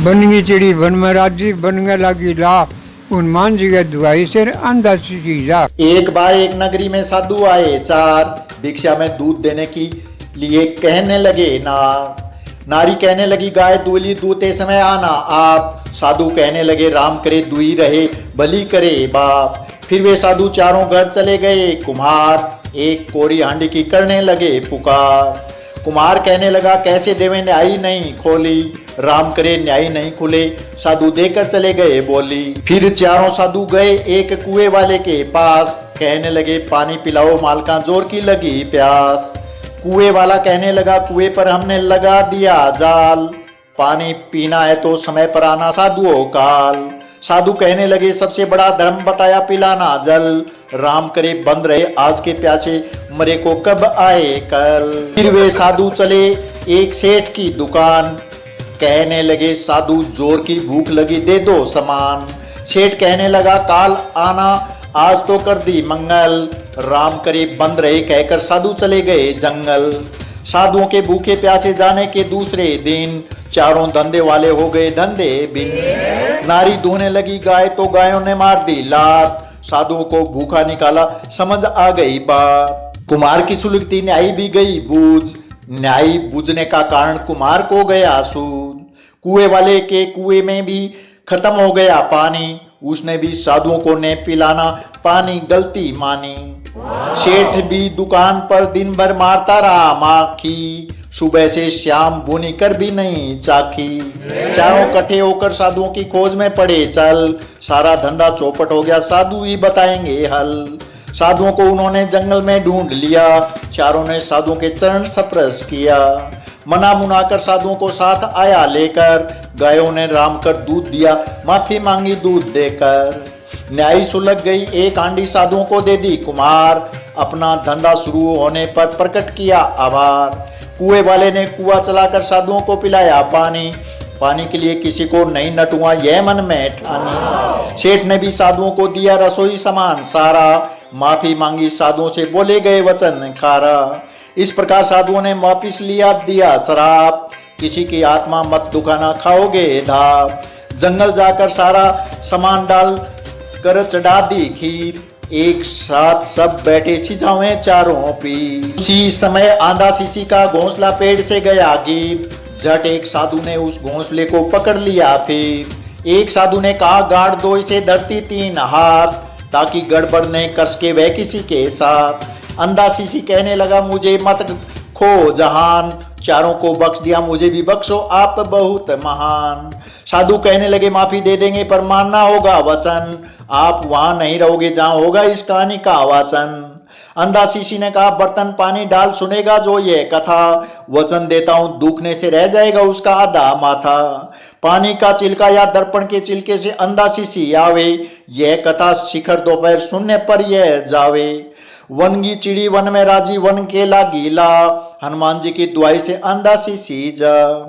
बनगी चिड़ी वन में राजी बनगे लगी ला हनुमान जी के दुआई से अंधा सीधा। एक बार एक नगरी में साधु आए चार, भिक्षा में दूध देने के लिए कहने लगे ना। नारी कहने लगी गाय दूली दूते समय आना आप। साधु कहने लगे राम करे दुई रहे भली करे बाप। फिर वे साधु चारों घर चले गए। कुम्हार एक कोरी हांडी की करने लगे पुकार। कुम्हार कहने लगा कैसे देवे न्यायी नहीं खोली, राम करे न्यायी नहीं खुले। साधु देकर चले गए बोली। फिर चारों साधु गए एक कुएं वाले के पास, कहने लगे पानी पिलाओ मालका जोर की लगी प्यास। कुएं वाला कहने लगा कुएं पर हमने लगा दिया जाल, पानी पीना है तो समय पर आना साधुओं काल। साधु कहने लगे सबसे बड़ा धर्म बताया पिलाना जल, राम करे बंद रहे आज के प्यासे मरे को कब आए कल। फिर वे साधु चले एक सेठ की दुकान, कहने लगे साधु जोर की भूख लगी दे दो सामान। सेठ कहने लगा काल आना आज तो कर दी मंगल, राम करे बंद रहे कहकर साधु चले गए जंगल। साधुओं के भूखे प्यासे जाने के दूसरे दिन चारों धंधे वाले हो गए धंधे बिन। नारी धोने लगी गाय तो गायों ने मार दी लात, साधुओं को भूखा निकाला समझ आ गई बात। कुमार की सुलगती न्यायी भी गई बूझ, न्यायी बूझने का कारण कुमार को गया सूझ। कुएं वाले के कुएं में भी खत्म हो गया पानी, उसने भी साधुओं को ने पिलाना पानी गलती मानी। सेठ भी दुकान पर दिन भर मारता रहा माखी, सुबह से शाम भूनी कर भी नहीं चाखी। चारों इकट्ठे होकर साधुओं की खोज में पड़े चल, सारा धंधा चौपट हो गया साधु ही बताएंगे हल। साधुओं को उन्होंने जंगल में ढूंढ लिया, चारों ने साधुओं के चरण स्पर्श किया। मना मुना कर साधुओं को साथ आया लेकर, गायों ने राम कर दूध दिया माफी मांगी दूध देकर। न्यायी सुलग गई एक हांडी साधुओं को दे दी कुम्हार, अपना धंधा शुरू होने पर प्रकट किया आभार। कुएं वाले ने कुआं चलाकर साधुओं को पिलाया पानी, पानी के लिए किसी को नहीं नटुआ यह मन में ठानी। सेठ ने भी साधुओं को दिया रसोई सामान सारा, माफी मांगी साधुओं से बोले गए वचन खारा। इस प्रकार साधुओं ने वापिस लिया दिया शराब, किसी की आत्मा मत दुखाना खाओगे धाप। जंगल जाकर सारा सामान डाल कर चढ़ा दी खीर, एक साथ सब बैठे सिझावे चारों पीर। उसी समय आंधा सीसी का घोंसला पेड़ से गया गिर, झट एक साधु ने उस घोंसले को पकड़ लिया फिर। एक साधु ने कहा गाड़ दो इसे धरती तीन हाथ, ताकि गड़बड़ न कर सके वह किसी के साथ। अंधा सीसी कहने लगा मुझे मत खो जहान, चारों को बख्श दिया मुझे भी बख्शो आप बहुत महान। साधु कहने लगे माफी दे देंगे पर मानना होगा वचन, आप वहां नहीं रहोगे जहां होगा इस कहानी का वाचन। अंधा सीसी ने कहा बर्तन पानी डाल सुनेगा जो ये कथा, वचन देता हूं दुखने से रह जाएगा उसका आधा माथा। पानी का चिल्का या दर्पण के चिल्के से अंधा सीसी आवे, यह कथा शिखर दोपहर सुनने पर यह जावे। वन की चिड़ी वन में राजी वन के लागी ला, हनुमान जी की दुआई से अंधा सीसी जा।